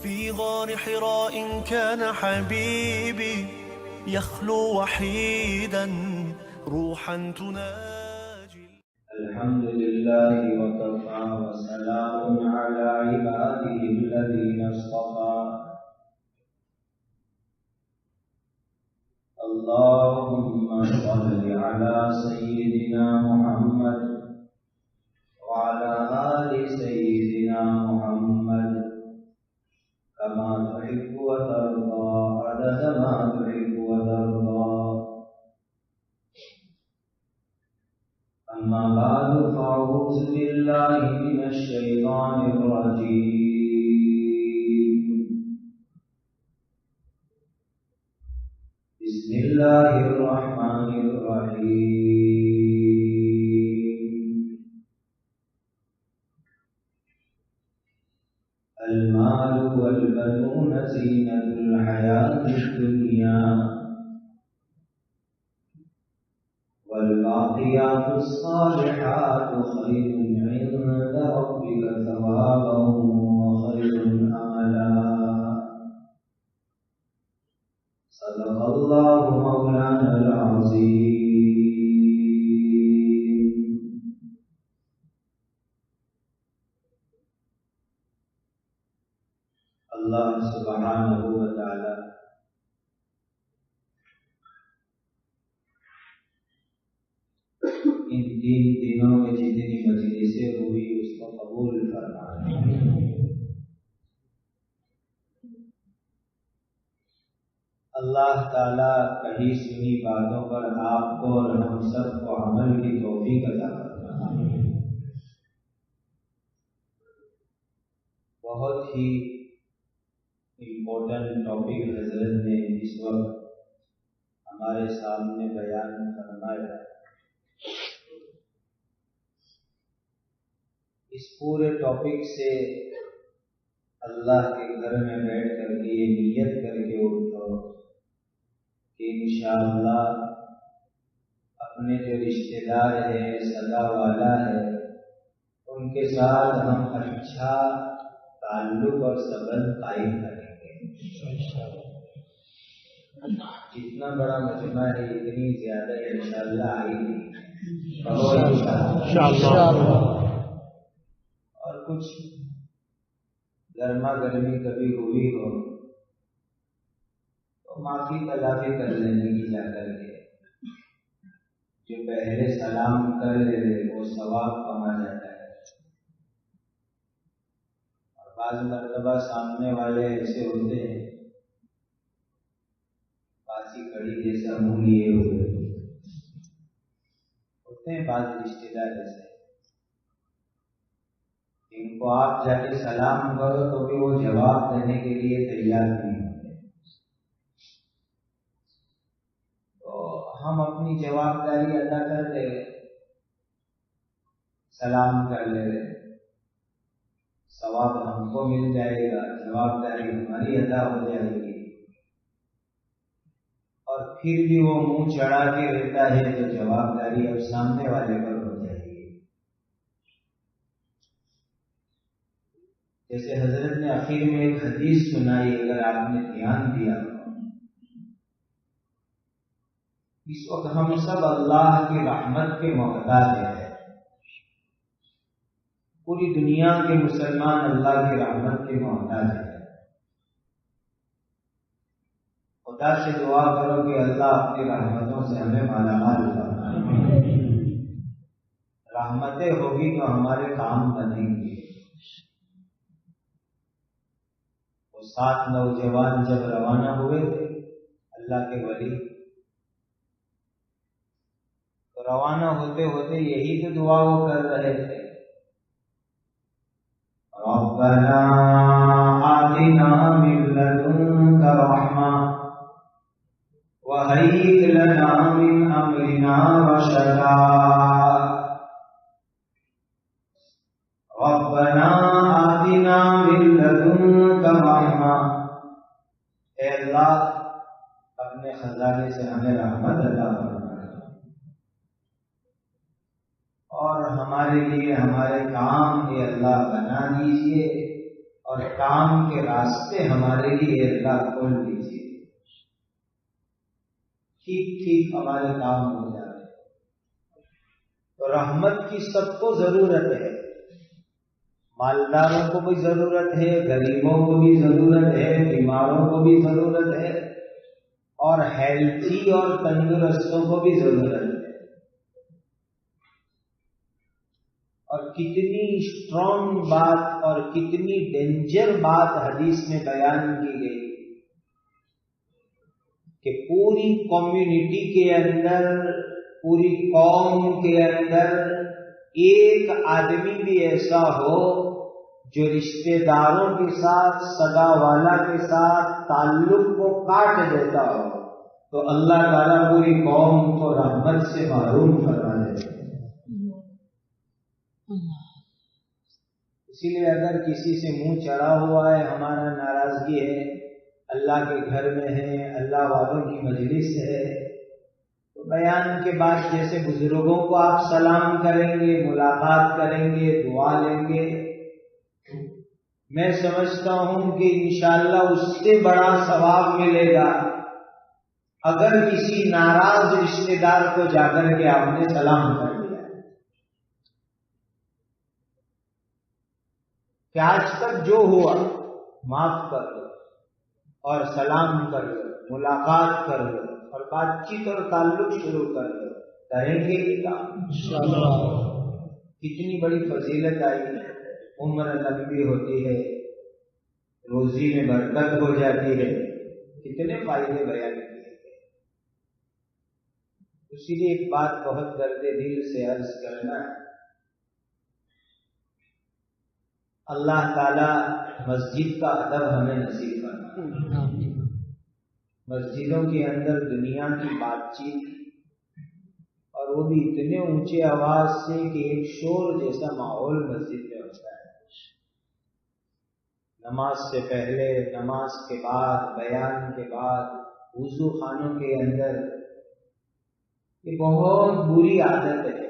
في غار حراء كان حبيبي يخلو وحيدا روحا تناجي. الحمد لله وكفى وسلام على عباده الذين اصطفى. اللهم صل على سيدنا محمد وعلى آل سيدنا محمد كما تحب وترضى عدد ما تحب وترضى. أما بعد فأعوذ بالله من الشيطان الرجيم. بسم الله الرحمن الرحيم. المال والبنون زينة الحياة الدنيا والباقيات الصالحات خير عند ربك ثوابا وخير أملا. صدق الله مولانا العظيم. اللہ سبحانہ و تعالی ان 3 دنوں میں جتنی مجلسیں ہوئی اس کو قبول فرمائے. اللہ تعالیٰ کہی سنی باتوں پر آپ کو اور ہم سب کو عمل کی توفیق عطا فرمائے. بہت ہی امپورٹنٹ ٹاپک حضرت نے اس وقت ہمارے سامنے بیان فرمایا. اس پورے ٹاپک سے اللہ کے گھر میں بیٹھ کر کے یہ نیت کر کے اٹھو کہ انشاءاللہ اپنے جو رشتہ دار ہے سگا والا ہے ان کے ساتھ ہم اچھا تعلق اور سبند قائم کریں گے. جتنا بڑا مجمع ہے اتنی زیادہ انشاءاللہ آئی نہیں انشاءاللہ. اور کچھ گرما گرمی کبھی ہوئی ہو تو معافی تلافی کر لینے کی جا کر کے جو پہلے سلام کر لے وہ ثواب کما جاتا ہے. اور بعض مرتبہ سامنے والے ایسے ہوتے ہیں باسی کڑی جیسا منہ لیے ہوئے ہوتے ہیں بعض رشتے دار ایسے ان کو آپ جا کے سلام کرو تو بھی وہ جواب دینے کے لیے تیار نہیں ہوتے. تو ہم اپنی جواب داری ادا کر لے سلام کر لے ثواب ہم کو مل جائے گا, جواب داری ہماری ادا ہو جائے گی. اور پھر بھی وہ منہ چڑھا کے رہتا ہے تو جواب داری اب سامنے والے پر ہو جائے گی. جیسے حضرت نے آخر میں ایک حدیث سنائی, اگر آپ نے دھیان دیا اس وقت ہم سب اللہ کی رحمت کے محتاج ہیں. پوری دنیا کے مسلمان اللہ کی رحمت کے محتاج ہیں. خدا سے دعا کرو کہ اللہ اپنی رحمتوں سے ہمیں مالا مال فرمائے. رحمتیں ہوگی تو ہمارے کام بنیں گے. وہ 7 نوجوان جب روانہ ہوئے تھے اللہ کے ولی تو روانہ ہوتے ہوتے یہی تو دعا وہ کر رہے تھے, ربنا آتنا من لدنک رحمہ وہیئ لنا من امرنا رشدا. ربنا آتنا من لدنک رحمہ, اے اللہ اپنے خزانے سے ہمیں رحمت عطا فرمائے اور ہمارے لیے ہمارے کام یہ اللہ بنا دیجیے اور اور کام کے راستے ہمارے لیے اللہ کھول دیجیے، ٹھیک ٹھیک ہمارے کام ہو جائے۔ تو رحمت کی سب کو ضرورت ہے، مالداروں کو بھی ضرورت ہے، غریبوں کو بھی ضرورت ہے، بیماروں کو بھی ضرورت ہے، اور ہیلتھی اور تندرستوں کو بھی ضرورت ہے۔ اور کتنی اسٹرانگ بات اور کتنی ڈینجر بات حدیث میں بیان کی گئی کہ پوری کمیونٹی کے اندر، پوری قوم کے اندر ایک آدمی بھی ایسا ہو جو رشتہ داروں کے ساتھ، سگا والا کے ساتھ تعلق کو کاٹ دیتا ہو تو اللہ تعالیٰ پوری قوم کو رحمت سے محروم کروا دیتے۔ اسی لیے اگر کسی سے منہ چڑھا ہوا ہے، ہمارا ناراضگی ہے، اللہ کے گھر میں ہے، اللہ والوں کی مجلس ہے، تو بیان کے بعد جیسے بزرگوں کو آپ سلام کریں گے، ملاقات کریں گے، دعا لیں گے، میں سمجھتا ہوں کہ انشاءاللہ اس سے بڑا ثواب ملے گا اگر کسی ناراض رشتہ دار کو جا کر کے آپ نے سلام کر دیا کہ آج تک جو ہوا معاف کر دو اور سلام کر لو، ملاقات کر لو اور بات چیت اور تعلق شروع کر لو۔ کریں گے یہ کام انشاءاللہ۔ کتنی بڑی فضیلت آئی ہے، عمر لمبی ہوتی ہے، روزی میں برکت ہو جاتی ہے، کتنے فائدے بیان کیے گئے۔ اسی لیے ایک بات بہت درد دل سے عرض کرنا ہے، اللہ تعالی مسجد کا ادب ہمیں نصیب کرنا، مسجدوں کے اندر دنیا کی بات چیت اور وہ بھی اتنے اونچے آواز سے کہ ایک شور جیسا ماحول مسجد میں ہوتا ہے، نماز سے پہلے، نماز کے بعد، بیان کے بعد، وضو خانوں کے اندر، یہ بہت بری عادت ہے۔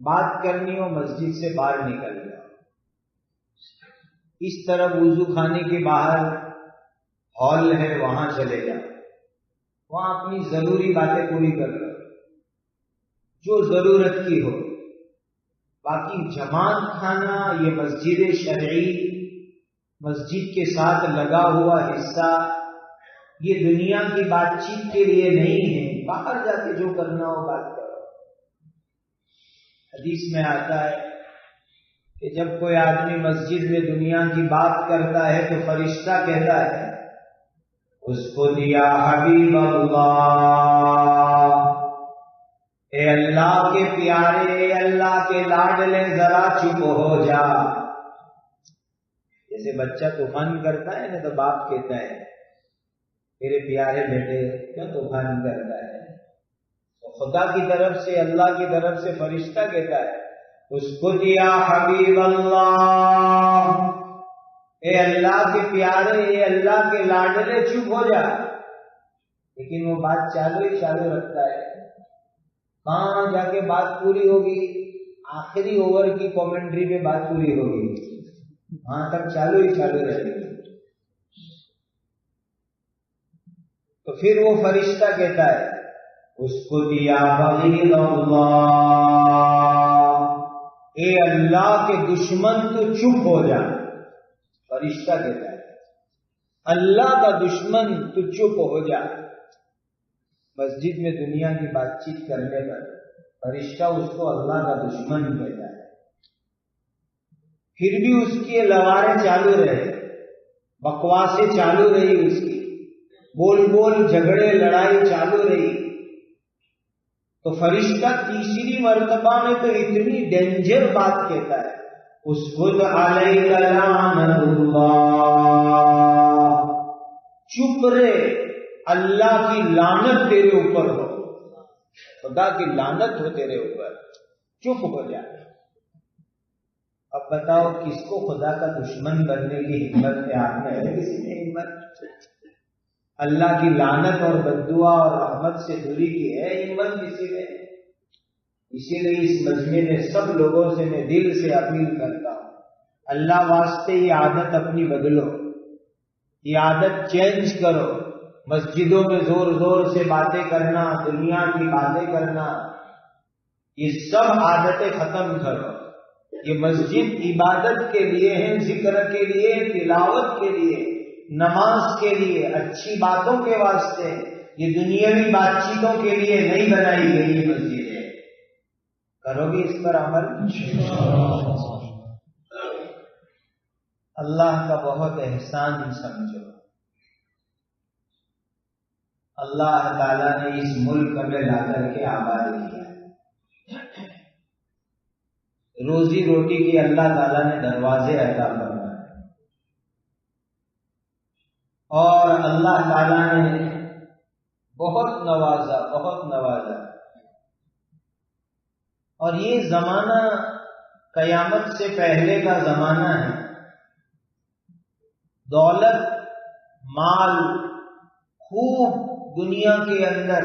بات کرنی ہو مسجد سے باہر نکل جاؤ، اس طرف وضو خانے کے باہر ہال ہے وہاں چلے جاؤ، وہاں اپنی ضروری باتیں پوری کر لو جو ضرورت کی ہو۔ باقی جماعت کھانا، یہ مسجد شرعی، مسجد کے ساتھ لگا ہوا حصہ، یہ دنیا کی بات چیت کے لیے نہیں ہے، باہر جا کے جو کرنا ہو بات کرو۔ حدیث میں آتا ہے کہ جب کوئی آدمی مسجد میں دنیا کی بات کرتا ہے تو فرشتہ کہتا ہے اس کو دیا حبیب اللہ، اے اللہ کے پیارے، اے اللہ کے لاڈلے، ذرا چپ ہو جا۔ جیسے بچہ طوفان کرتا ہے نا تو باپ کہتا ہے میرے پیارے بیٹے کیوں طوفان کرتا ہے، خدا کی طرف سے، اللہ کی طرف سے فرشتہ کہتا ہے اس کو دیا حبیب اللہ، اے اللہ کے پیارے، اے اللہ کے لاڈلے، چپ ہو جا۔ لیکن وہ بات چالو ہی چالو رکھتا ہے، کہاں جا کے بات پوری ہوگی؟ آخری اوور کی کامنٹری پہ بات پوری ہوگی، وہاں تک چالو ہی چالو رہے گی۔ تو پھر وہ فرشتہ کہتا ہے اس کو دیا بغیر اللہ، اے اللہ کے دشمن تو چپ ہو جا۔ فرشتہ کہتا ہے اللہ کا دشمن تو چپ ہو جا۔ مسجد میں دنیا کی بات چیت کرنے پر فرشتہ اس کو اللہ کا دشمن کہتا ہے، پھر بھی اس کی لواریں چالو رہے، بکواسیں چالو رہی، اس کی بول بول جھگڑے لڑائی چالو رہی، تو فرشتہ تیسری مرتبہ میں تو اتنی ڈینجر بات کہتا ہے اسکت علیک لعنت اللہ، چپ رے، اللہ کی لعنت تیرے اوپر ہو، خدا کی لعنت ہو تیرے اوپر، چپ ہو جا۔ اب بتاؤ کس کو خدا کا دشمن بننے کی ہمت ہے؟ آپ میں ہے کسی میں ہمت؟ اللہ کی لعنت اور بددعا اور رحمت سے دوری کی ہے ہمت کسی میں؟ اسی لیے اس مجمع میں سب لوگوں سے میں دل سے اپیل کرتا ہوں اللہ واسطے یہ عادت اپنی بدلو، یہ عادت چینج کرو۔ مسجدوں میں زور زور سے باتیں کرنا، دنیا کی باتیں کرنا، یہ سب عادتیں ختم کرو۔ یہ مسجد عبادت کے لیے ہے، ذکر کے لیے، تلاوت کے لیے، نماز کے لیے، اچھی باتوں کے واسطے، یہ دنیاوی بات چیتوں کے لیے نہیں بنائی گئی یہ مسجد ہے۔ کرو گے اس پر عمل؟ اللہ کا بہت احسان سمجھو، اللہ تعالیٰ نے اس ملک میں لا کر کے آباد کیا، روزی روٹی کی اللہ تعالیٰ نے دروازے عطا فرمائے، اور اللہ تعالیٰ نے بہت نوازا، بہت نوازا۔ اور یہ زمانہ قیامت سے پہلے کا زمانہ ہے، دولت، مال خوب دنیا کے اندر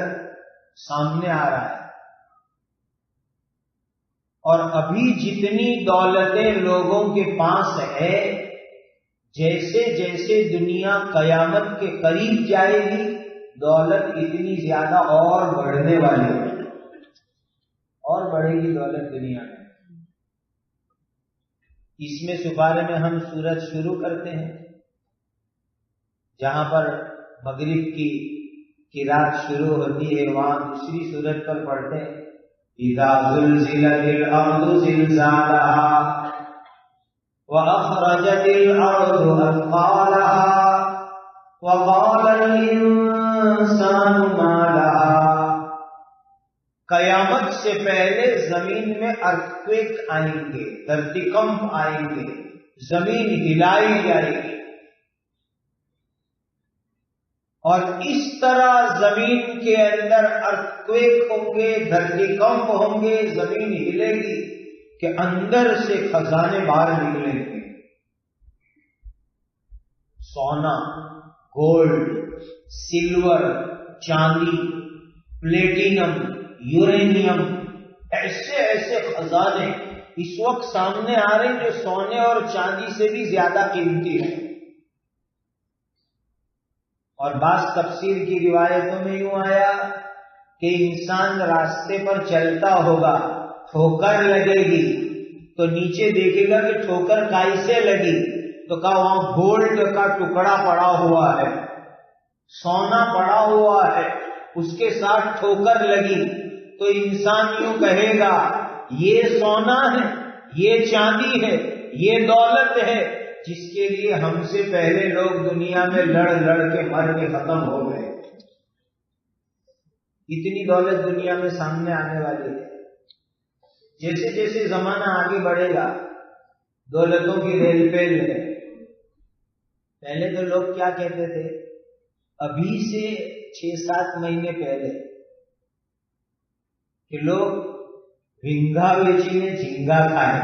سامنے آ رہا ہے، اور ابھی جتنی دولتیں لوگوں کے پاس ہے، جیسے جیسے دنیا قیامت کے قریب جائے گی دولت اتنی زیادہ اور بڑھنے والی ہے، اور بڑھے گی دولت دنیا میں۔ اس میں سپارے میں ہم سورت شروع کرتے ہیں، جہاں پر مغرب کی رات شروع ہوتی ہے، وہاں دوسری سورت پر پڑھتے ہیں اذا زلزلت الارض زلزالها واخرجت الارض اثقالها وقال الانسان ما لها۔ قیامت سے پہلے زمین میں ارتھکویک آئیں گے، دھرتیکمپ آئیں گے، زمین ہلائی جائے گی، اور اس طرح زمین کے اندر ارتھکویک ہوں گے، دھرتیکمپ ہوں گے، زمین ہلے گی کہ اندر سے خزانے باہر نکلیں گے، سونا، گولڈ، سلور، چاندی، پلیٹینم، یورینیم، ایسے ایسے خزانے اس وقت سامنے آ رہے ہیں جو سونے اور چاندی سے بھی زیادہ قیمتی ہیں۔ اور بعض تفسیر کی روایتوں میں یوں آیا کہ انسان راستے پر چلتا ہوگا، ٹھوکر لگے گی تو نیچے دیکھے گا کہ ٹھوکر کیسے لگی، تو کہا وہاں گولڈ کا ٹکڑا پڑا ہوا ہے، سونا پڑا ہوا ہے، اس کے ساتھ ٹھوکر لگی، تو انسان یوں کہے گا یہ سونا ہے، یہ چاندی ہے، یہ دولت ہے جس کے لیے ہم سے پہلے لوگ دنیا میں لڑ لڑ کے مر کے ختم ہو گئے۔ اتنی دولت دنیا میں سامنے آنے والی ہے۔ جیسے جیسے زمانہ آگے بڑھے گا دولتوں کی ریل پیل ہے۔ پہلے تو لوگ کیا کہتے تھے، ابھی سے 6-7 مہینے پہلے کہ لوگ بھنگا بیچی میں جھینگا کھائیں۔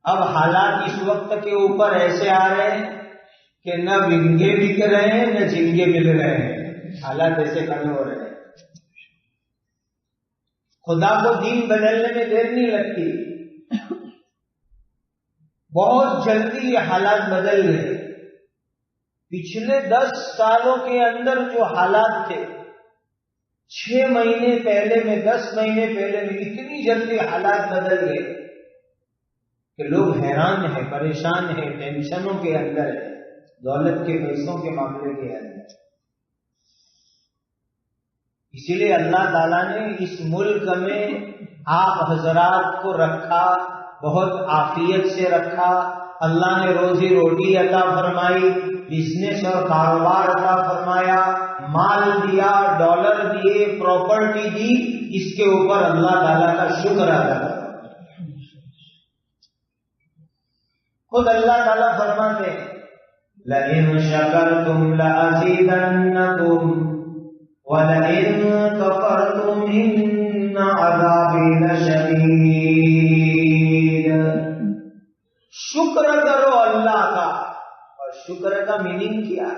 اب حالات اس وقت کے اوپر ایسے آ رہے ہیں کہ نہ بھنگے بک رہے ہیں نہ جھینگے مل رہے ہیں، حالات ایسے کھڑے ہو رہے ہیں۔ خدا کو دین بدلنے میں دیر نہیں لگتی، بہت جلدی یہ حالات بدل گئے۔ پچھلے 10 سالوں کے اندر جو حالات تھے، 6 مہینے پہلے میں، 10 مہینے پہلے میں اتنی جلدی حالات بدل گئے کہ لوگ حیران ہیں، پریشان ہیں، ٹینشنوں کے اندر ہیں، دولت کے پیسوں کے معاملے کے اندر۔ اسی لیے اللہ تعالیٰ نے اس ملک میں آپ حضرات کو رکھا، بہت عافیت سے رکھا۔ اللہ نے روزی روٹی عطا فرمائی، بزنس اور کاروبار عطا فرمایا، مال دیا، ڈالر دیے، پراپرٹی دی، اس کے اوپر اللہ تعالیٰ کا شکر ادا کرو۔ خود اللہ تعالیٰ فرماتے ہیں لَئِن شَكَرْتُمْ لَأَزِيدَنَّكُمْ وَلَئِن كَفَرْتُمْ إِنَّ عَذَابِي لَشَدِيدٌ۔ شکر کرو اللہ کا، اور شکر کا میننگ کیا؟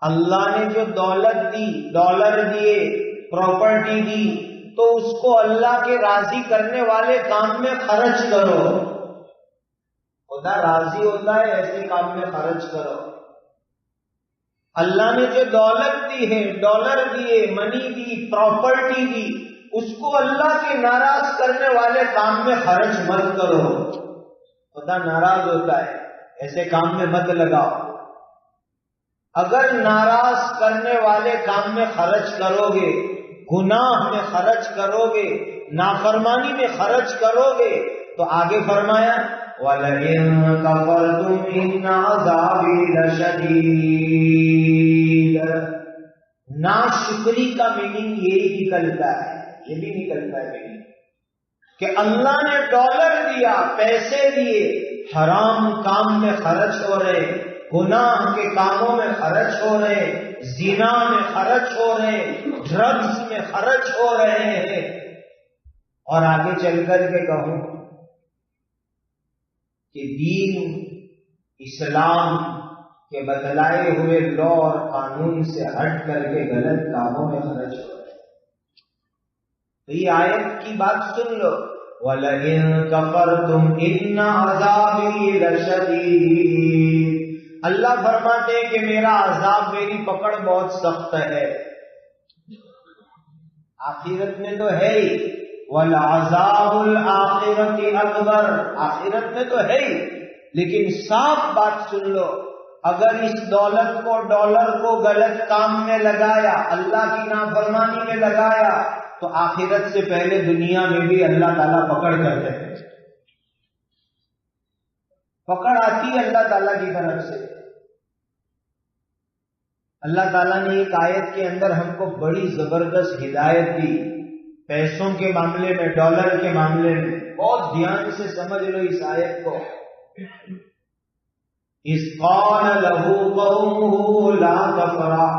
اللہ نے جو دولت دی، ڈالر دیے، پراپرٹی دی، تو اس کو اللہ کے راضی کرنے والے کام میں خرچ کرو. خدا راضی ہوتا ہے ایسے کام میں خرچ کرو. اللہ نے جو دولت دی ہے، ڈالر دیے، منی دی، پراپرٹی دی، اس کو اللہ کے ناراض کرنے والے کام میں خرچ مت کرو. خدا ناراض ہوتا ہے ایسے کام میں مت لگاؤ. اگر ناراض کرنے والے کام میں خرچ کرو گے، گناہ میں خرچ کرو گے، نافرمانی میں خرچ کرو گے، تو آگے فرمایا وَلَئِن كَفَرْتُمْ إِنَّ عَذَابِي لَشَدِيدٌ. ناشکری کا میننگ یہی نکلتا ہے، یہ بھی نکلتا ہے میننگ کہ اللہ نے ڈالر دیا، پیسے دیے، حرام کام میں خرچ ہو رہے، گناہ کے کاموں میں خرچ ہو رہے، زنا میں خرچ ہو رہے، ڈرگز میں خرچ ہو رہے ہیں. اور آگے چل کر کے کہوں کہ دین اسلام کے بتلائے ہوئے لا اور قانون سے ہٹ کر کے غلط کاموں میں خرچ ہو رہے. تو یہ آیت کی بات سن لو، وَلَئِن كَفَرْتُمْ إِنَّ عَذَابِي لَشَدِيدٌ. اللہ فرماتے ہیں کہ میرا عذاب، میری پکڑ بہت سخت ہے. آخرت میں تو ہے ہی، وَالْعَذَابُ الْآخِرَةِ أَكْبَرُ. آخرت میں تو ہے ہی، لیکن صاف بات سن لو، اگر اس دولت کو، ڈالر کو غلط کام میں لگایا، اللہ کی نافرمانی میں لگایا، تو آخرت سے پہلے دنیا میں بھی اللہ تعالیٰ پکڑ کرتے ہیں. پکڑ آتی ہے اللہ تعالیٰ کی طرف سے. اللہ تعالیٰ نے ایک آیت کے اندر ہم کو بڑی زبردست ہدایت دی، پیسوں کے معاملے میں، ڈالر کے معاملے میں. بہت دھیان سے سمجھ لو اس آیت کو. اذ قال له قومه لا تفرح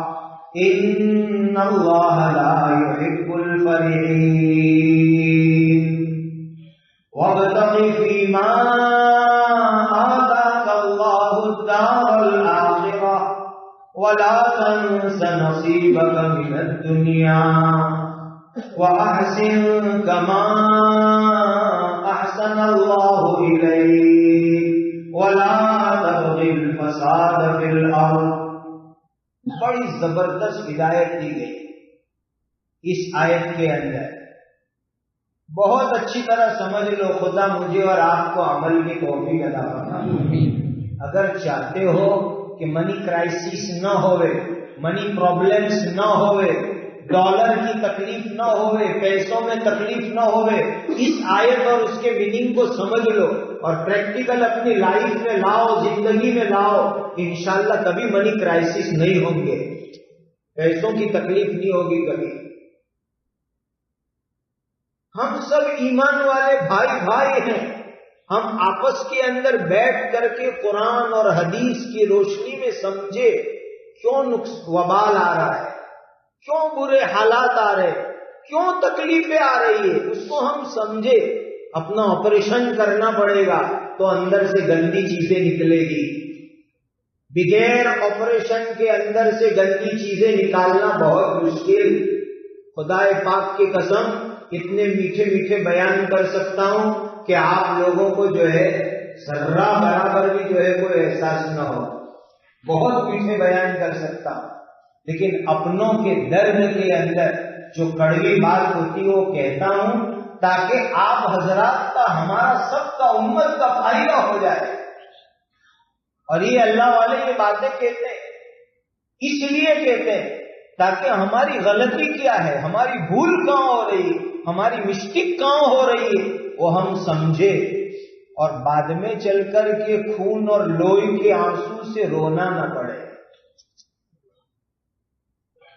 ان اللہ لا يحب الفرحین وابتغ فيما آتاك الله الدار الآخرة ولا تنس نصيبك من الدنيا وأحسن كما أحسن الله إليك ولا تبغ الفساد في الأرض. بڑی زبردست ہدایت دی گئی اس آیت کے اندر. بہت اچھی طرح سمجھ لو، خدا مجھے اور آپ کو عمل کی توفیق عطا فرمائے. اگر چاہتے ہو کہ منی کرائسس نہ ہوئے، منی پرابلمز نہ ہوئے، ڈالر کی تکلیف نہ ہوئے، پیسوں میں تکلیف نہ ہوئے، اس آیت اور اس کے میننگ کو سمجھ لو اور پریکٹیکل اپنی لائف میں لاؤ، زندگی میں لاؤ. انشاءاللہ کبھی منی کرائسس نہیں ہوں گے، پیسوں کی تکلیف نہیں ہوگی کبھی. ہم سب ایمان والے بھائی بھائی ہیں. ہم آپس کے اندر بیٹھ کر کے قرآن اور حدیث کی روشنی میں سمجھے کیوں وبال آ رہا ہے، کیوں برے حالات آ رہے، کیوں تکلیفیں آ رہی ہے، اس کو ہم سمجھے. اپنا آپریشن کرنا پڑے گا تو اندر سے گندی چیزیں نکلے گی. بغیر آپریشن کے اندر سے گندی چیزیں نکالنا بہت مشکل. خدا پاک کی قسم اتنے میٹھے میٹھے بیان کر سکتا ہوں کہ آپ لوگوں کو جو ہے ذرہ برابر بھی جو ہے کوئی احساس نہ ہو. بہت میٹھے بیان کر سکتا ہوں، لیکن اپنوں کے درد کے اندر جو کڑوی بات ہوتی ہے وہ کہتا ہوں تاکہ آپ حضرات کا، ہمارا سب کا، امت کا فائدہ ہو جائے. اور یہ اللہ والے یہ باتیں کہتے ہیں، اس لیے کہتے ہیں تاکہ ہماری غلطی کیا ہے، ہماری بھول کہاں ہو رہی ہے، ہماری مسٹیک کہاں ہو رہی ہے، وہ ہم سمجھے اور بعد میں چل کر کے خون اور لوہی کے آنسو سے رونا نہ پڑے.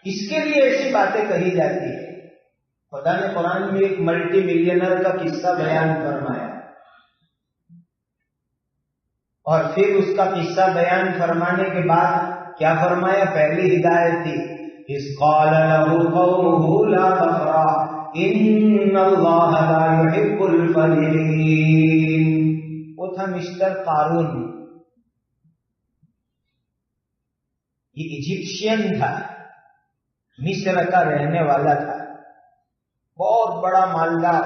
اس کے لیے ایسی باتیں کہی جاتی ہیں. خدا نے قرآن میں ایک ملٹی ملینر کا قصہ بیان فرمایا، اور پھر اس کا قصہ بیان فرمانے کے بعد کیا فرمایا؟ پہلی ہدایت تھی اذ قال له قومه لا تفرح ان اللہ لا يحب الفرحین. وہ تھا مسٹر قارون. یہ ایجپشین تھا، مصر کا رہنے والا تھا. بہت بڑا مالدار،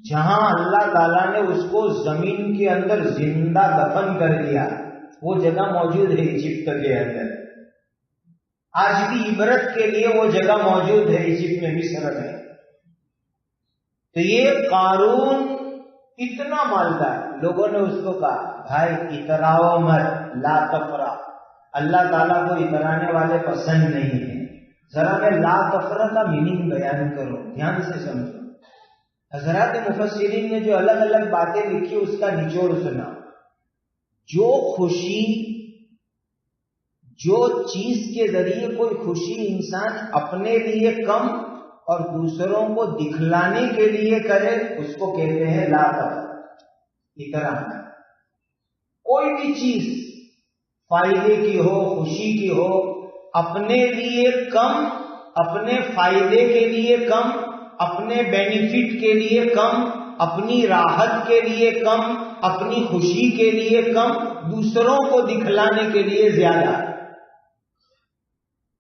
جہاں اللہ تعالیٰ نے اس کو زمین کے اندر زندہ دفن کر دیا، وہ جگہ موجود ہے ایجپٹ کے اندر، آج بھی عبرت کے لیے وہ جگہ موجود ہے ایجپٹ میں، مصر میں۔ تو یہ قارون اتنا مالدار، لوگوں نے اس کو کہا بھائی اتراؤ مت، لا تفرح، اللہ تعالیٰ کو اترانے والے پسند نہیں ہیں۔ ذرا میں لا تفرح کا میننگ بیان کروں، دھیان سے سمجھو۔ حضرات مفسرین نے جو الگ الگ باتیں لکھی اس کا نچوڑ سنا۔ جو خوشی، جو چیز کے ذریعے کوئی خوشی انسان اپنے لیے کم اور دوسروں کو دکھلانے کے لیے کرے، اس کو کہتے ہیں لا تفرح، اترانا۔ کوئی بھی چیز فائدے کی ہو، خوشی کی ہو، اپنے لیے کم، اپنے فائدے کے لیے کم، اپنے بینیفٹ کے لیے کم، اپنی راحت کے لیے کم، اپنی خوشی کے لیے کم، دوسروں کو دکھلانے کے لیے زیادہ،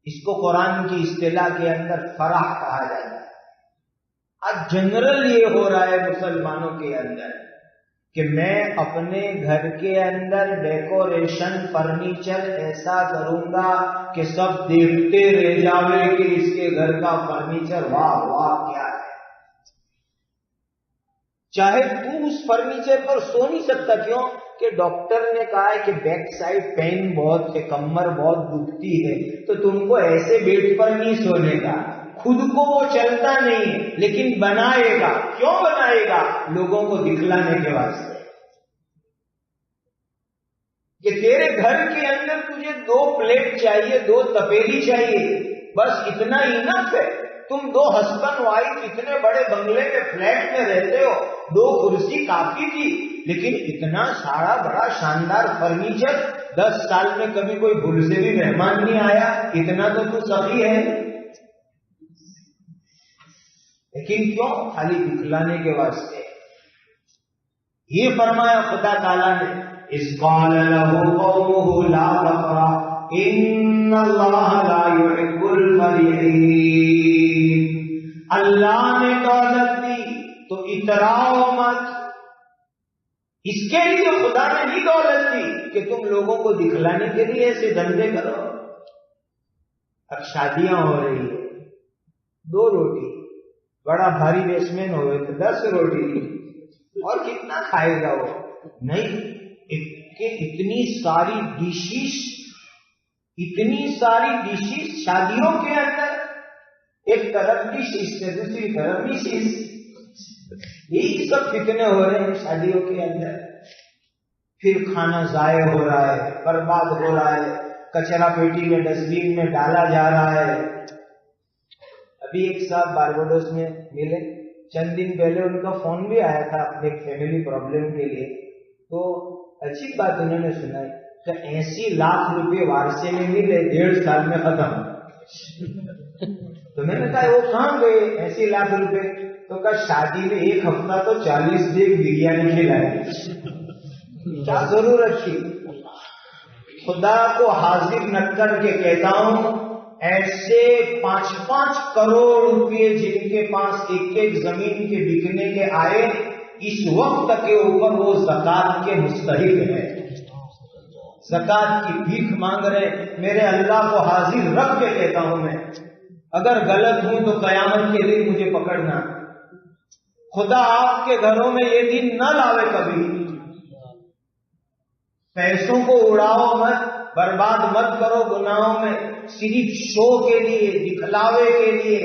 اس کو قرآن کی اصطلاح کے اندر فرح کہا جاتا ہے۔ آج جنرل یہ ہو رہا ہے مسلمانوں کے اندر کہ میں اپنے گھر کے اندر ڈیکوریشن فرنیچر ایسا کروں گا کہ سب دیکھتے رہ جاوے کہ اس کے گھر کا فرنیچر واہ واہ کیا ہے۔ چاہے تو اس فرنیچر پر سو نہیں سکتا، کیوں کہ ڈاکٹر نے کہا ہے کہ بیک سائڈ پین بہت ہے، کمر بہت دکھتی ہے، تو تم کو ایسے بیڈ پر نہیں سونے کا۔ خود کو وہ چلتا نہیں ہے لیکن بنائے گا، کیوں بنائے گا؟ لوگوں کو دکھلانے کے واسطے کہ تیرے گھر کے اندر تجھے 2 پلیٹ چاہیے، 2 تپیلی چاہیے، بس اتنا ہی انف ہے۔ تم 2 ہسبینڈ وائف اتنے بڑے بنگلے میں فلیٹ میں رہتے ہو، 2 کرسی کافی تھی، لیکن اتنا سارا بڑا شاندار فرنیچر 10 سال میں کبھی کوئی بھول سے بھی مہمان نہیں آیا، اتنا تو سخی ہے، لیکن کیوں؟ خالی دکھلانے کے واسطے۔ یہ فرمایا خدا تعالیٰ نے، اذ قال له قومه لا تفرح ان اللہ لا يحب الفرحین۔ اللہ نے دولت دی تو اتراؤ مت، اس کے لیے خدا نے نہیں دولت دی کہ تم لوگوں کو دکھلانے کے لیے ایسے دھندے کرو۔ اب شادیاں ہو رہی ہے، 2 روٹی، بڑا بھاری بیسمین ہوئے تو 10 روٹی، اور کتنا کھائے گا وہ؟ نہیں، کہ اتنی ساری ڈشز شادیوں کے اندر، ایک طرف ڈش، اس سے دوسری طرف ڈشز، یہی سب فتنے ہو رہے ہیں شادیوں کے اندر۔ پھر کھانا ضائع ہو رہا ہے، برباد ہو رہا ہے، کچرا پیٹی میں ڈسٹ بین میں ڈالا جا رہا ہے۔ ابھی ایک صاحب بارباڈوس میں ملے، چند دن پہلے ان کا فون بھی آیا تھا اپنے فیملی پرابلم کے لیے، تو اچھی بات انہوں نے سنائی کہ 80 لاکھ روپے وارثے میں ملے، 1.5 سال میں ختم۔ تو میں نے کہا وہ کہاں گئے 80 لاکھ روپے؟ تو کہا شادی میں 1 ہفتہ تو 40 دیگ بریانی کھلائے، کیا ضرورت تھی؟ خدا کو حاضر نہ کر کے کہتا ہوں، ایسے 5-5 کروڑ روپے جن کے پاس ایک زمین کے بکنے کے آئے، اس وقت کے اوپر وہ زکات کے مستحق ہے، زکات کی بھیک مانگ رہے۔ میرے اللہ کو حاضر رکھ کے کہتا ہوں، میں اگر غلط ہوں تو قیامت کے دن مجھے پکڑنا۔ خدا آپ کے گھروں میں یہ دن نہ لاوے کبھی۔ پیسوں کو اڑاؤ مت، برباد مت کرو گناہوں میں، صرف شو کے لیے، دکھلاوے کے لیے،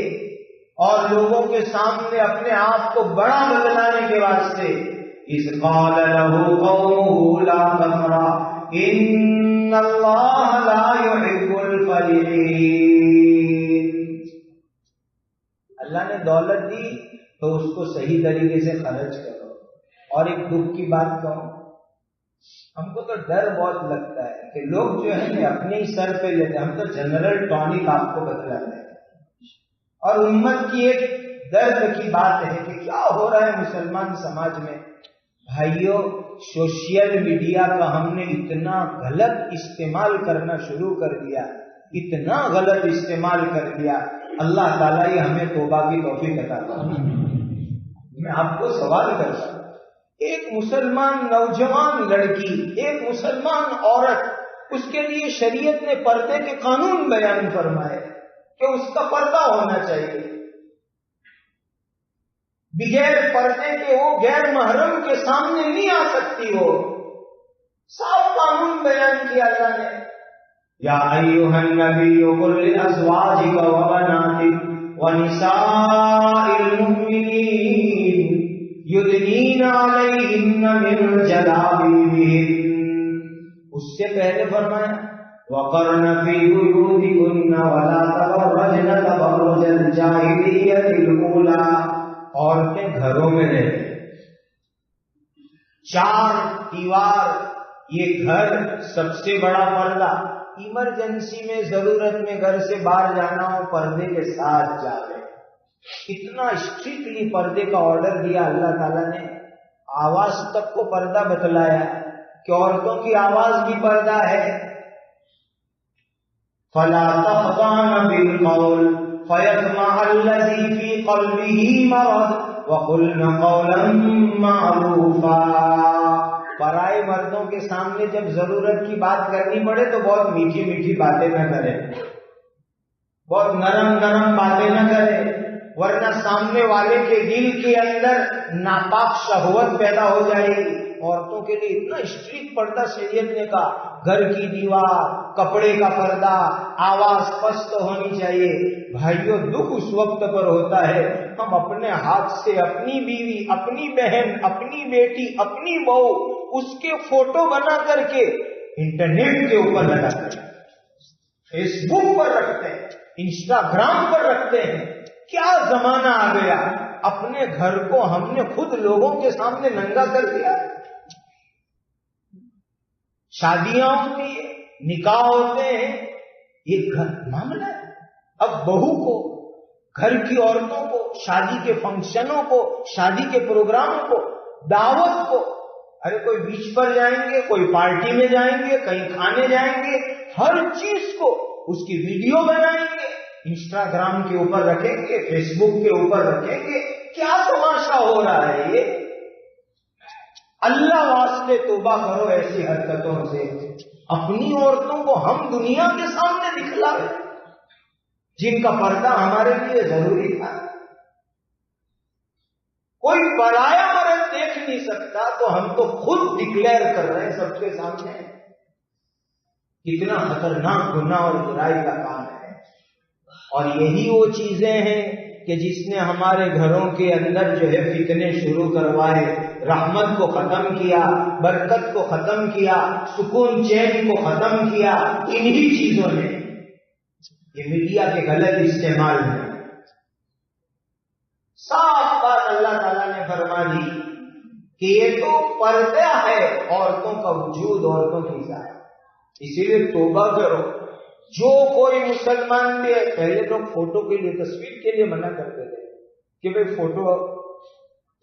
اور لوگوں کے سامنے اپنے آپ کو بڑا بتلانے کے واسطے۔ اذ قال له قومه لا تفرح ان اللہ لا يحب الفرحین۔ اللہ نے دولت دی تو اس کو صحیح طریقے سے خرچ کرو۔ اور ایک دکھ کی بات کہوں، ہم کو تو ڈر بہت لگتا ہے کہ لوگ جو ہے نا اپنے ہی سر پہ لیتے، ہم تو جنرل ٹانک آپ کو بتلاتے ہیں۔ اور امت کی ایک درد کی بات ہے کہ کیا ہو رہا ہے مسلمان سماج میں۔ بھائیوں، سوشل میڈیا کا ہم نے اتنا غلط استعمال کرنا شروع کر دیا اتنا غلط استعمال کر دیا. اللہ تعالیٰ ہی ہمیں توبہ کی توفیق عطا فرمائے. میں آپ کو سوال کرتا ہوں، ایک مسلمان نوجوان لڑکی، ایک مسلمان عورت، اس کے لیے شریعت نے پردے کے قانون بیان فرمائے کہ اس کا پردہ ہونا چاہیے. بغیر پردے کے وہ غیر محرم کے سامنے نہیں آ سکتی. وہ صاف قانون بیان کیا اللہ نے. یا ایھا النبی قل لازواجک وبناتک ونساء المؤمنین یدنین علیہن من جلابیبہن. اس سے پہلے فرمایا وقرن فی بیوتکن ولا تبرجن تبرج الجاہلیۃ الاولی. عورتیں گھروں میں رہتے، چار دیوار، یہ گھر سب سے بڑا پردہ. ایمرجنسی میں، ضرورت میں گھر سے باہر جانا ہو پردے کے ساتھ جاوے. اتنا اسٹرکٹلی پردے کا آرڈر دیا اللہ تعالیٰ نے. آواز تک کو پردہ بتلایا کہ عورتوں کی آواز بھی پردہ ہے. فلا تخضعن بالقول فیطمع الذی فی قلبہ مرض وقلن قولا معروفا. پرائے مردوں کے سامنے جب ضرورت کی بات کرنی پڑے تو بہت میٹھی میٹھی باتیں نہ کرے، بہت نرم نرم باتیں نہ کرے، ورنہ سامنے والے کے دل کے اندر ناپاک شہوت پیدا ہو جائے گی. عورتوں کے لیے اتنا اسٹرکٹ پردہ شریعت نے کہا. گھر کی دیوار، کپڑے کا پردہ، آواز پست ہونی چاہیے. بھائیوں، دکھ اس وقت پر ہوتا ہے ہم اپنے ہاتھ سے اپنی بیوی، اپنی بہن، اپنی بیٹی، اپنی بہو، اس کے فوٹو بنا کر کے انٹرنیٹ کے اوپر لگاتے ہیں، فیس بک پر رکھتے ہیں، انسٹاگرام پر رکھتے ہیں. کیا زمانہ آ گیا، اپنے گھر کو ہم نے خود لوگوں کے سامنے ننگا کر دیا. شادیاں ہوتی ہیں، نکاح ہوتے ہیں، یہ گھر معاملہ ہے. اب بہو کو، گھر کی عورتوں کو، شادی کے فنکشنوں کو، شادی کے پروگراموں کو، دعوت کو، ارے کوئی بیچ پر جائیں گے، کوئی پارٹی میں جائیں گے، کہیں کھانے جائیں گے، ہر چیز کو اس کی ویڈیو بنائیں گے، انسٹاگرام کے اوپر رکھیں گے، فیس بک کے اوپر رکھیں گے. کیا تماشا ہو رہا ہے یہ؟ اللہ واسطے توبہ کرو ایسی حرکتوں سے. اپنی عورتوں کو ہم دنیا کے سامنے دکھلائیں جن کا پردہ ہمارے لیے ضروری تھا. کوئی پرایا مرد دیکھ نہیں سکتا تو ہم تو خود ڈکلیئر کر رہے ہیں سب کے سامنے. کتنا خطرناک گناہ اور برائی کا کام ہے. اور یہی وہ چیزیں ہیں کہ جس نے ہمارے گھروں کے اندر جو ہے فتنے شروع کروائے، رحمت کو ختم کیا، برکت کو ختم کیا، سکون چین کو ختم کیا. انہی چیزوں نے، یہ میڈیا کے غلط استعمال ہے. صاف بات اللہ تعالیٰ نے فرما دی کہ یہ تو پردہ ہے، عورتوں کا وجود، عورتوں کی ذات. اسی لیے توبہ کرو. جو کوئی مسلمان بھی ہے، پہلے لوگ فوٹو کے لیے، تصویر کے لیے منع کرتے تھے کہ بھئی فوٹو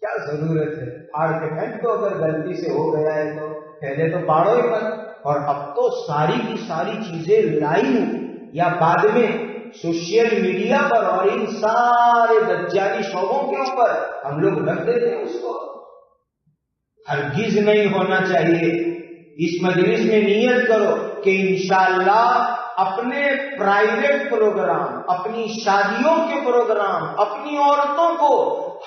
کیا ضرورت ہے، پھاڑ کے پہن تو اگر غلطی سے ہو گیا ہے تو پہلے تو پاڑو ہی مت. اور اب تو ساری کی ساری چیزیں لائیو یا بعد میں سوشل میڈیا پر اور ان سارے دجالی شعبوں کے اوپر ہم لوگ رکھ دیتے ہیں. اس کو ہرگز نہیں ہونا چاہیے. اس مجلس میں نیت کرو کہ انشاءاللہ اپنے پرائیویٹ پروگرام، اپنی شادیوں کے پروگرام، اپنی عورتوں کو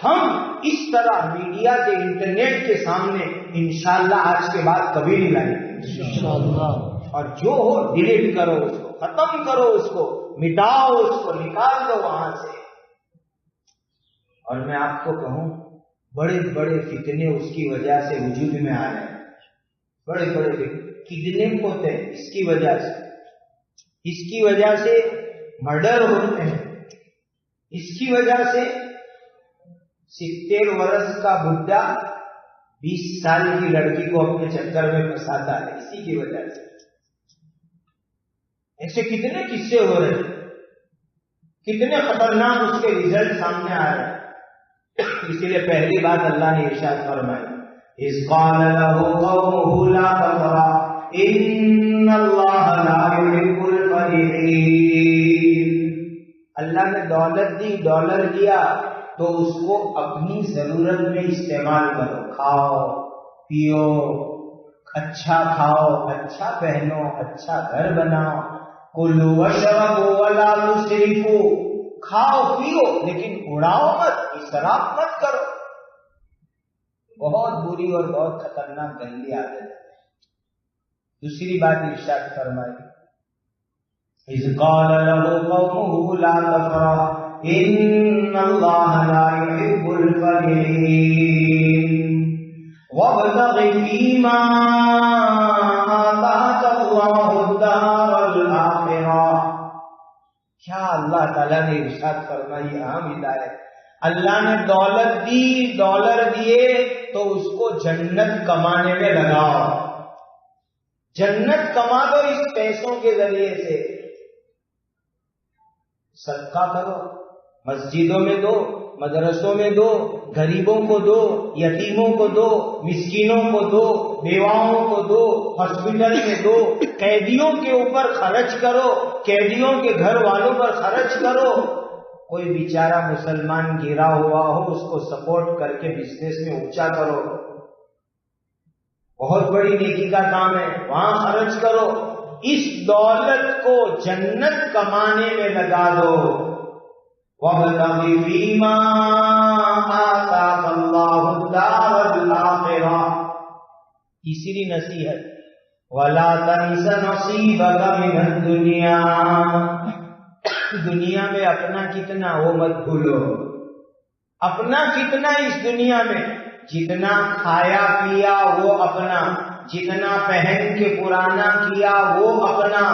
ہم اس طرح میڈیا کے، انٹرنیٹ کے سامنے انشاءاللہ آج کے بعد کبھی نہیں لائیں گے انشاءاللہ. اور جو ہو ڈیلیٹ کرو، اس کو ختم کرو، اس کو مٹاؤ، اس کو نکال دو وہاں سے. اور میں آپ کو کہوں، بڑے بڑے فتنے اس کی وجہ سے وجود میں آ رہے ہیں. بڑے بڑے کڈنیپ ہوتے ہیں اس کی وجہ سے، اس کی وجہ سے مرڈر ہوتے ہیں، اس کی وجہ سے 70 برس کا بڈھا 20 سال کی لڑکی کو اپنے چکر میں پھنساتا ہے. اسی کی وجہ سے ایسے کتنے قصے ہو رہے ہیں، کتنے خطرناک اس کے ریزلٹ سامنے آ رہے ہیں. اسی لیے پہلی بات اللہ نے ارشاد فرمائی، اذ قال له قومه لا تفرح ان اللہ لا يحب الفرحین. اللہ نے دولت دی، ڈالر دیا، تو اس کو اپنی ضرورت میں استعمال کرو، کھاؤ پیو، اچھا کھاؤ، اچھا پہنو، اچھا گھر بناؤ، کلوا واشربوا ولا تسرفوا، کھاؤ پیو لیکن اڑاؤ مت، اسراف مت کرو۔ بہت بری اور بہت خطرناک گندی عادت ہے۔ دوسری بات ارشاد فرمائی، اذ قال له قومه لا تفرح ان اللہ لا يحب الفرحین وابتغ فیما آتاک اللہ الدار الآخرہ۔ کیا اللہ تعالیٰ نے ارشاد فرمائی، اہم ہدایت۔ اللہ نے دولت دی، ڈالر دیے، تو اس کو جنت کمانے میں لگاؤ، جنت کما دو اس پیسوں کے ذریعے سے، صدقہ کرو، مسجدوں میں دو، مدرسوں میں دو، غریبوں کو دو، یتیموں کو دو، مسکینوں کو دو، بیواؤں کو دو، ہاسپٹل میں دو، قیدیوں کے اوپر خرچ کرو، قیدیوں کے گھر والوں پر خرچ کرو۔ کوئی بیچارہ مسلمان گرا ہوا ہو اس کو سپورٹ کر کے بزنس میں اونچا کرو، بہت بڑی نیکی کا کام ہے، وہاں خرچ کرو۔ اس دولت کو جنت کمانے میں لگا دو۔ وَابْتَغِ فِيمَا آتَاكَ اللَّهُ الدَّارَ الْآخِرَةَ۔ تیسری نصیحت، وَلَا تَنْسَ نَصِيبَكَ مِنَ الدُّنْيَا۔ دنیا میں اپنا کتنا وہ مت بھولو، اپنا کتنا اس دنیا میں، جتنا کھایا پیا وہ اپنا، جتنا پہن کے پرانا کیا وہ اپنا،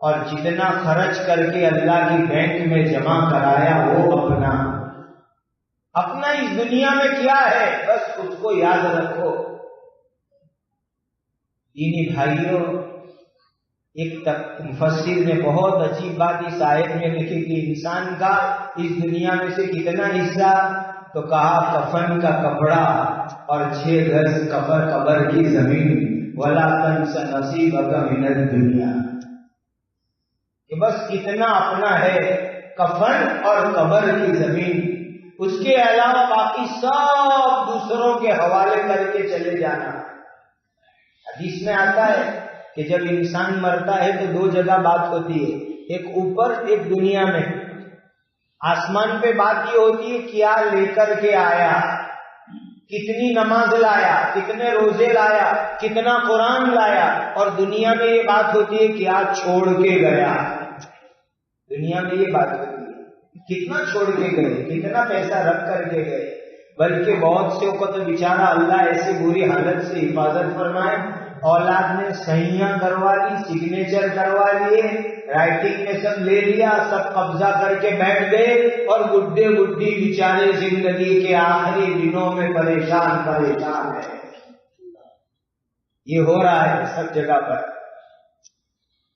اور جتنا خرچ کر کے اللہ کی بینک میں جمع کرایا وہ اپنا۔ اپنا اس دنیا میں کیا ہے بس خود کو یاد رکھو۔ دینی بھائیوں، ایک مفسر نے بہت عجیب بات اس آیت میں لکھی کہ انسان کا اس دنیا میں سے کتنا حصہ، تو کہا کفن کا کپڑا اور 6 گز قبر کی زمین، وَلَا تَنْسَ نَصِيبَكَ مِنَ الدُّنْيَا، کہ بس کتنا اپنا ہے، کفن اور قبر کی زمین، اس کے علاوہ باقی سب دوسروں کے حوالے کر کے چلے جانا۔ حدیث میں آتا ہے کہ جب انسان مرتا ہے تو 2 جگہ بات ہوتی ہے، ایک اوپر ایک دنیا میں۔ آسمان پہ بات یہ ہوتی ہے کیا لے کر کے آیا، کتنی نماز لایا، کتنے روزے لایا، کتنا قرآن لایا، اور دنیا میں یہ بات ہوتی ہے کیا چھوڑ کے گیا۔ دنیا میں یہ بات ہوتی ہے کتنا چھوڑ کے گئے، کتنا پیسہ رکھ کر کے گئے۔ بلکہ بہت سے کو تو بیچارہ اللہ ایسی بری حالت سے حفاظت فرمائے، اولاد نے صحیحاں کروا لی، سگنیچر کروا لیے، رائٹنگ میں سب لے لیا، سب قبضہ کر کے بیٹھ گئے، اور بڈھے بڈھی بیچارے زندگی کے آخری دنوں میں پریشان ہے۔ یہ ہو رہا ہے سب جگہ پر،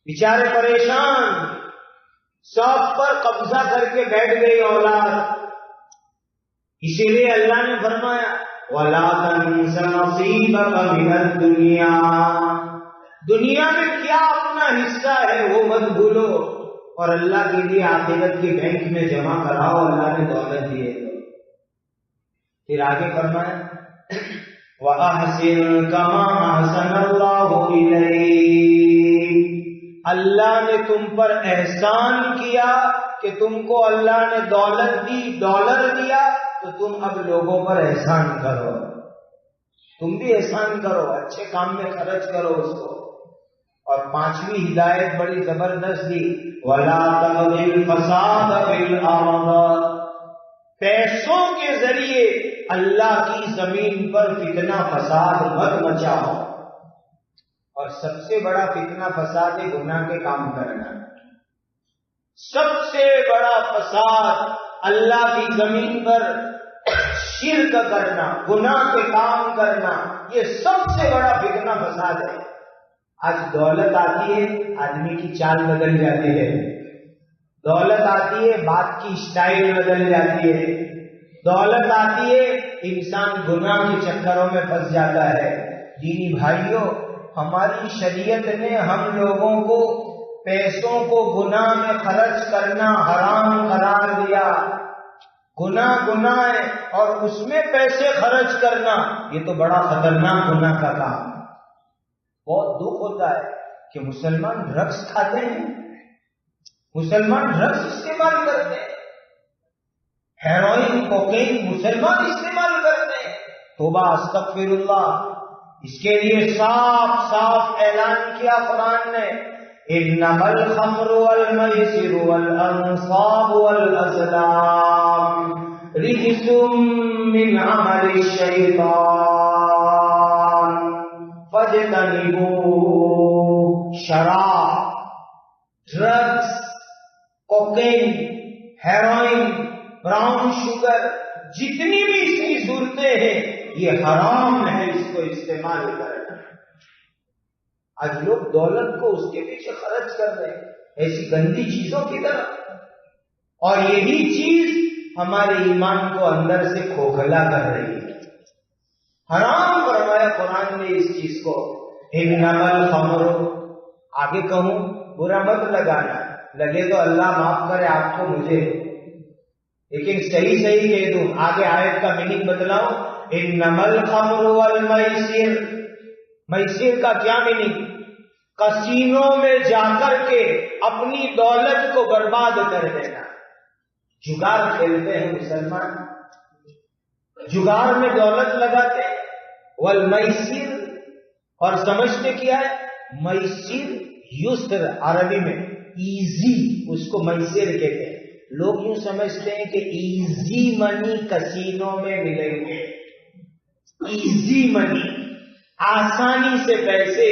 بیچارے پریشان، سب پر قبضہ کر کے بیٹھ گئی اولاد۔ اسی لیے اللہ نے فرمایا وَلَا تَنْسَ نَصِيبَكَ مِنَ الدُّنْيَا۔ دنیا میں کیا اپنا حصہ ہے وہ مت بھولو، اور اللہ کے لیے آخرت کی بینک میں جمع کراؤ، اللہ نے دولت دیے تو۔ پھر آگے فرمایا وَأَحْسِن كَمَا أَحْسَنَ اللَّهُ إِلَيْكَ۔ اللہ نے تم پر احسان کیا کہ تم کو اللہ نے دولت دی، ڈالر دیا، تو تم اب لوگوں پر احسان کرو، تم بھی احسان کرو، اچھے کام میں خرچ کرو اس کو۔ اور 5ویں ہدایت بڑی زبردست دی، وَلَا تَبْغِ الْفَسَادَ فِي الْأَرْضِ۔ پیسوں کے ذریعے اللہ کی زمین پر فتنہ فساد مت مچاؤ۔ اور سب سے بڑا فتنہ فساد ہے گناہ کے کام کرنا۔ سب سے بڑا فساد اللہ کی زمین پر شرک کرنا، گناہ کے کام کرنا، یہ سب سے بڑا فتنہ فساد ہے۔ آج دولت آتی ہے آدمی کی چال بدل جاتی ہے، دولت آتی ہے بات کی اسٹائل بدل جاتی ہے، دولت آتی ہے انسان گناہ کے چکروں میں پھنس جاتا ہے۔ دینی بھائیوں، ہماری شریعت نے ہم لوگوں کو پیسوں کو گناہ میں خرچ کرنا حرام قرار دیا. گناہ ہے اور اس میں پیسے خرچ کرنا یہ تو بڑا خطرناک گناہ کا کام ہے. بہت دکھ ہوتا ہے کہ مسلمان ڈرگس کھاتے ہیں, مسلمان ڈرگس استعمال کرتے ہیں, ہیروئن کوکین مسلمان استعمال کرتے ہیں. توبہ استغفر اللہ. اس کے لیے صاف صاف اعلان کیا قرآن نے, انما الخمر والمیسر والانصاب والازلام رجس من عمل الشیطان فاجتنبوه. شراب, drugs, cocaine, heroin, brown sugar, جتنی بھی اس کی صورتیں ہیں یہ حرام ہے اس کو استعمال کرنا. آج لوگ دولت کو اس کے پیچھے خرچ کر رہے ہیں ایسی گندی چیزوں کی طرف, اور یہی چیز ہمارے ایمان کو اندر سے کھوکھلا کر رہی ہے. حرام فرمایا قرآن نے اس چیز کو. انما الخمر, آگے کہوں برا مت لگانا, لگے تو اللہ معاف کرے آپ کو مجھے, لیکن صحیح کہہ دوں. آگے آیت کا میننگ بتلاؤں. انما الخمر والمیسر, میسر کا کیا میننگ؟ کسینوں میں جا کر کے اپنی دولت کو برباد کر دینا. جگار کھیلتے ہیں مسلمان, جگار میں دولت لگاتے ہیں. والمیسر, اور سمجھتے کیا ہے میسر؟ یسر عربی میں ایزی, اس کو میسر کہتے ہیں. لوگ یوں سمجھتے ہیں کہ ایزی منی کسینوں میں ملیں گے. ایزی منی, آسانی سے پیسے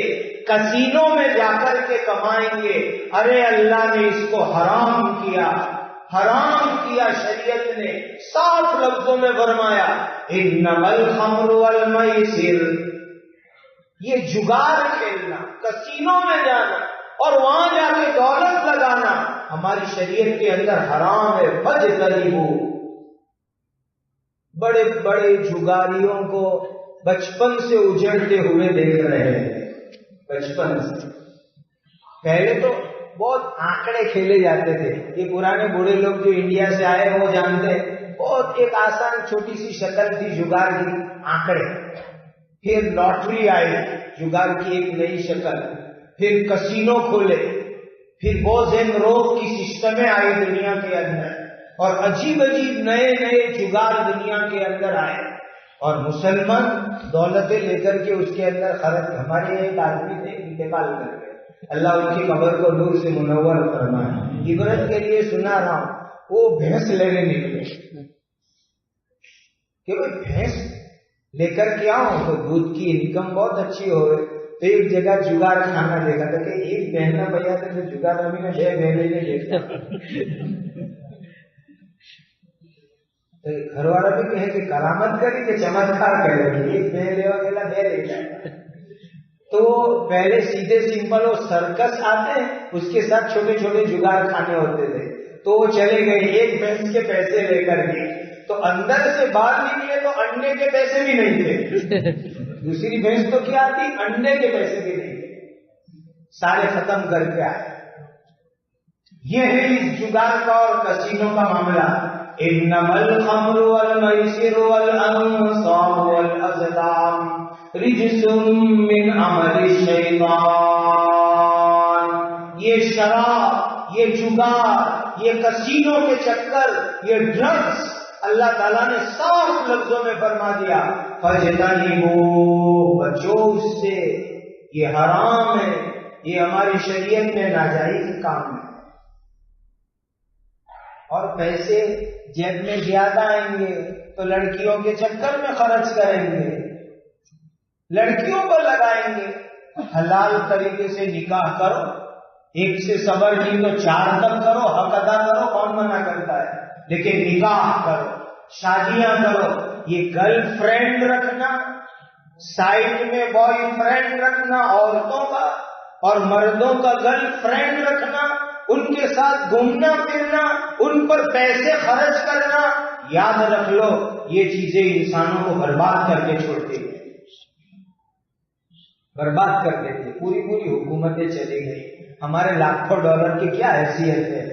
کسینوں میں جا کر کے کمائیں گے. ارے اللہ نے اس کو حرام کیا, حرام کیا. شریعت نے صاف لفظوں میں فرمایا انما الخمر والمیسر. یہ جگار کھیلنا, کسینوں میں جانا اور وہاں جا کے دولت لگانا ہماری شریعت کے اندر حرام ہے. فاجتنبوہ. بڑے بڑے جگاریوں کو بچپن سے اجڑتے ہوئے دیکھ رہے ہیں. بچپن سے پہلے تو بہت آنکڑے کھیلے جاتے تھے. یہ پرانے بوڑھے لوگ جو انڈیا سے آئے وہ جانتے ہیں. بہت ایک آسان چھوٹی سی شکل تھی جگار کی, آنکڑے. پھر لاٹری آئی, جگار کی ایک نئی شکل. پھر کسینو کھولے, پھر بوز اینڈ روک کی سسٹمیں آئی دنیا کے اندر, اور عجیب عجیب نئے نئے جگار دنیا کے اندر آئے. اور مسلمان دولتیں لے کر کے اس کے اندر خرچ. ہمارے ایک آدمی تھے انتقال کر گئے, اللہ ان کی قبر کو نور سے منور فرمائے. عبرت کے لیے سنا رہا ہوں, وہ بھینس لینے نکلے کہ بھائی بھینس لے کر کے آؤں تو دودھ کی انکم بہت اچھی ہو. تو ایک جگہ جگار کھانا دیکھا تھا کہ ایک بہنا بھیا تھا جو جگار ابھی نے 6 مہینے نے دیکھا. گھر والا بھی کہے کہ کرامت کری کہ چمتکار کرے گی, ایک بہ لے گا دے لے جائے. تو پہلے سیدھے سمپل وہ سرکس آتے ہیں, اس کے ساتھ چھوٹے چھوٹے جگار کھانے ہوتے تھے. تو وہ چلے گئے ایک بھینس کے پیسے لے کر کے, تو اندر سے باہر نکلے تو انڈے کے پیسے بھی نہیں تھے. دوسری بھینس تو کیا آتی, انڈے کے پیسے بھی نہیں تھے. سارے ختم کر کے آئے. یہ ہے اس جگار کا اور کسینوں کا معاملہ. انما الخمر والمیسر والانصاب والازلام رجس من عمل الشیطان. یہ شراب, یہ جگار, یہ کسینوں کے چکر, یہ ڈرگس, اللہ تعالیٰ نے صاف لفظوں میں فرما دیا فاجتنبوہ, بچو اس سے, یہ حرام ہے, یہ ہماری شریعت میں ناجائز کام ہے. اور پیسے جیب میں زیادہ آئیں گے تو لڑکیوں کے چکر میں خرچ کریں گے, لڑکیوں کو لگائیں گے. حلال طریقے سے نکاح کرو, ایک سے صبر نہیں تو 4 تک کرو, حق ادا کرو, کون منع کرتا ہے, لیکن نکاح کرو, شادیاں کرو. یہ گرل فرینڈ رکھنا, سائٹ میں بوائے فرینڈ رکھنا عورتوں کا, اور مردوں کا گرل فرینڈ رکھنا, ان کے ساتھ گھومنا پھرنا, ان پر پیسے خرچ کرنا, یاد رکھ لو یہ چیزیں انسانوں کو برباد کر کے چھوڑتی ہیں, برباد کر دیتے. پوری پوری حکومتیں چلی گئی, ہمارے لاکھوں ڈالر کی کیا حیثیت ہے؟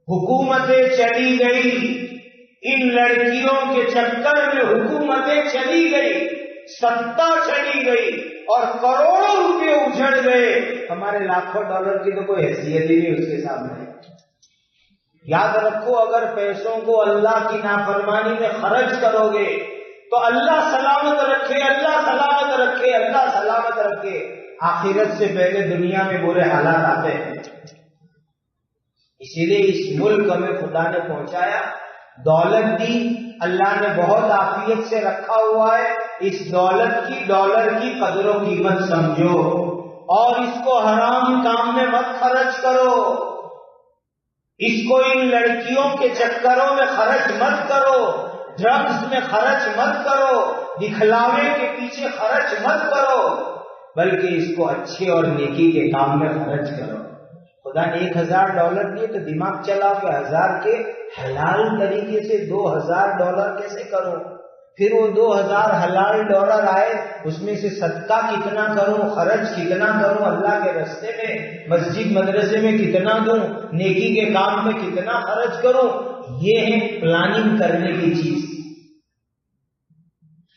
حکومتیں چلی گئی، ان لڑکیوں کے چکر میں حکومتیں چلی گئی، ستا چلی گئی اور کروڑوں روپے اجڑ گئے، ہمارے لاکھوں ڈالر کی تو کوئی حیثیت ہی نہیں اس کے سامنے۔ یاد رکھو، اگر پیسوں کو اللہ کی نافرمانی میں خرچ کرو گے تو اللہ سلامت رکھے، اللہ سلامت رکھے، اللہ سلامت رکھے، آخرت سے پہلے دنیا میں برے حالات آتے ہیں۔ اسی لیے اس ملک میں خدا نے پہنچایا، دولت دی، اللہ نے بہت عافیت سے رکھا ہوا ہے، اس دولت کی، ڈالر کی قدر و قیمت سمجھو اور اس کو حرام کام میں مت خرچ کرو، اس کو ان لڑکیوں کے چکروں میں خرچ مت کرو، ڈرگز میں خرچ مت کرو، دکھلاوے کے پیچھے خرچ مت کرو، بلکہ اس کو اچھے اور نیکی کے کام میں خرچ کرو۔ خدا نے $1000 دیے تو دماغ چلاؤ کہ 1000 کے حلال طریقے سے $2000 کیسے کروں، پھر وہ 2000 حلال ڈالر آئے، اس میں سے صدقہ کتنا کروں، خرچ کتنا کروں اللہ کے راستے میں، مسجد مدرسے میں کتنا دوں، نیکی کے کام میں کتنا خرچ کروں، یہ ہے پلاننگ کرنے کی چیز۔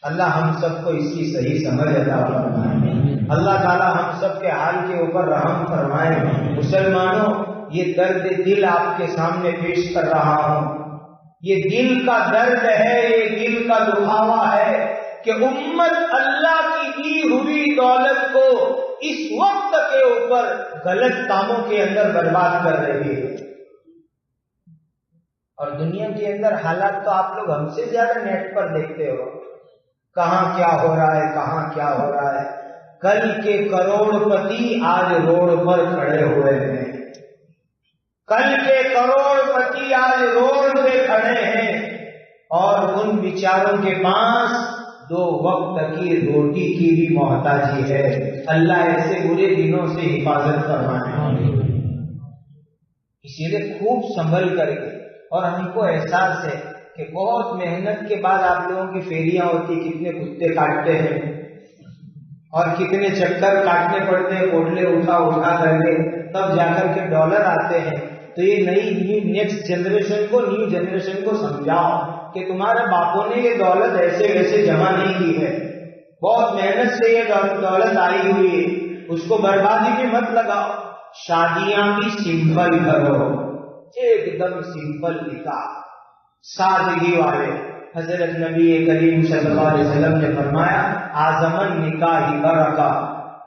اللہ ہم سب کو اس کی صحیح سمجھ عطا فرمائے، اللہ تعالی ہم سب کے حال کے اوپر رحم فرمائے۔ مسلمانوں، یہ درد دل آپ کے سامنے پیش کر رہا ہوں، یہ دل کا درد ہے، یہ دل کا دکھاوا ہے کہ امت اللہ کی دی ہوئی دولت کو اس وقت کے اوپر غلط کاموں کے اندر برباد کر رہی ہے۔ اور دنیا کے اندر حالات تو آپ لوگ ہم سے زیادہ نیٹ پر دیکھتے ہو، کہاں کیا ہو رہا ہے، کہاں کیا ہو رہا ہے۔ کل کے کروڑ پتی آج روڈ پر کھڑے ہوئے ہیں، کل کے کروڑ پتی آج روڈ پہ کھڑے ہیں، اور ان بیچاروں کے پاس 2 وقت کی روٹی کی بھی محتاجی ہے۔ اللہ ایسے برے دنوں سے حفاظت فرمائے۔ اسی لیے خوب سنبھل کر کے، اور ہم کو احساس ہے کہ بہت محنت کے بعد آپ لوگوں کی فیریاں ہوتی، کتنے کتے کاٹتے ہیں اور کتنے چکر کاٹنے پڑتے ہیں، کوٹلے اٹھا کر کے، تب جا کر کے ڈالر آتے ہیں۔ تو یہ نیکسٹ جنریشن کو، نیو جنریشن کو سمجھاؤ کہ تمہارے باپوں نے یہ دولت ایسے ویسے جمع نہیں کی ہے، بہت محنت سے یہ دولت آئی ہوئی ہے، اس کو بربادی میں مت لگاؤ۔ شادیاں بھی سمپل کرو، ایک دم سمپل نکاح، سادگی والے۔ حضرت نبی کریم صلی اللہ علیہ وسلم نے فرمایا، آزمن نکاح برکہ،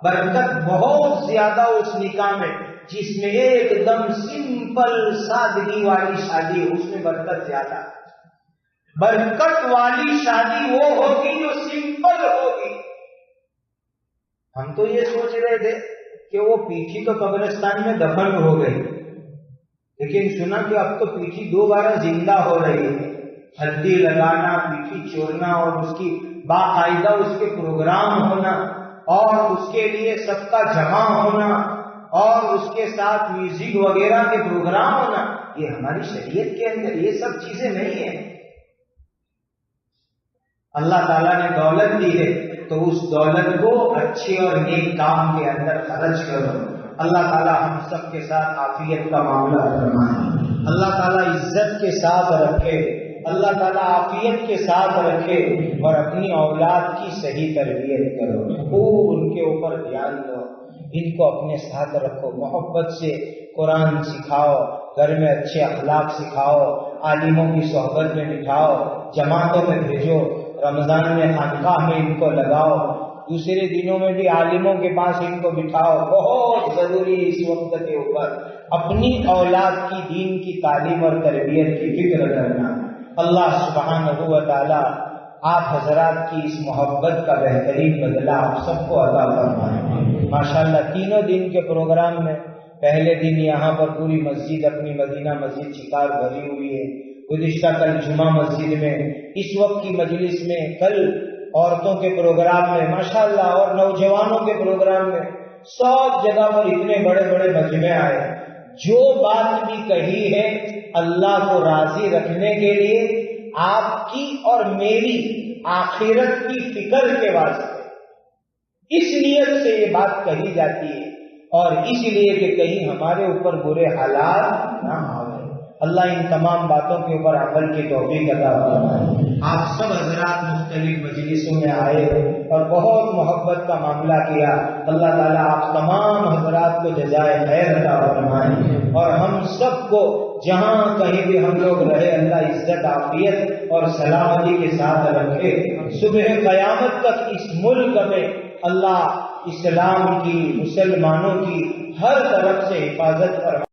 برکت بہت زیادہ اس نکاح میں جس میں ایک دم سمپل سادگی والی شادی، اس میں برکت زیادہ۔ برکت والی شادی وہ ہوگی جو سمپل ہوگی۔ ہم تو یہ سوچ رہے تھے کہ وہ پیٹھی تو قبرستان میں دفن ہو گئی، لیکن سنا کہ اب تو پیٹھی دوبارہ زندہ ہو رہی ہے۔ ہلدی لگانا، پیٹھی چھوڑنا اور اس کی باقاعدہ اس کے پروگرام ہونا اور اس کے لیے سب کا جمع ہونا اور اس کے ساتھ میوزک وغیرہ کے پروگرام ہونا، یہ ہماری شریعت کے اندر یہ سب چیزیں نہیں ہیں۔ اللہ تعالیٰ نے دولت دی ہے تو اس دولت کو اچھے اور نیک کام کے اندر خرچ کرو۔ اللہ تعالیٰ ہم سب کے ساتھ عافیت کا معاملہ فرمائے، اللہ تعالیٰ عزت کے ساتھ رکھے، اللہ تعالیٰ عافیت کے ساتھ رکھے، اور اپنی اولاد کی صحیح تربیت کرو، خوب ان کے اوپر دھیان دو، ان کو اپنے ساتھ رکھو، محبت سے قرآن سکھاؤ، گھر میں اچھے اخلاق سکھاؤ، عالموں کی صحبت میں بٹھاؤ، جماعتوں میں بھیجو، رمضان میں خانقاہ میں ان کو لگاؤ، دوسرے دنوں میں بھی عالموں کے پاس ان کو بٹھاؤ۔ بہت ضروری ہے اس وقت کے اوپر اپنی اولاد کی دین کی تعلیم اور تربیت کی فکر کرنا۔ اللہ سبحانہ و تعالی آپ حضرات کی اس محبت کا بہترین بدلہ آپ سب کو عطا فرمائے۔ ماشاءاللہ 3 دن کے پروگرام میں پہلے دن یہاں پر پوری مسجد، اپنی مدینہ مسجد شکار بھری ہوئی ہے، گزشتہ کل جمعہ مسجد میں، اس وقت کی مجلس میں، کل عورتوں کے پروگرام میں ماشاءاللہ اور نوجوانوں کے پروگرام میں، سب جگہ پر اتنے بڑے بڑے مجمع آئے۔ جو بات بھی کہی ہے اللہ کو راضی رکھنے کے لیے، آپ کی اور میری آخرت کی فکر کے واسطے، اس نیت سے یہ بات کہی جاتی ہے اور اس لیے کہ کہیں ہمارے اوپر برے حالات نہ آئے۔ اللہ ان تمام باتوں کے اوپر عمل کی توفیق عطا فرمائے۔ آپ سب حضرات مختلف مجلسوں میں آئے اور بہت محبت کا معاملہ کیا، اللہ تعالیٰ آپ تمام حضرات کو جزائے خیر عطا فرمائے، اور ہم سب کو جہاں کہیں بھی ہم لوگ رہے اللہ عزت عافیت اور سلامتی کے ساتھ رکھے۔ صبح قیامت تک اس ملک میں اللہ اسلام کی، مسلمانوں کی ہر طرف سے حفاظت فرمائے۔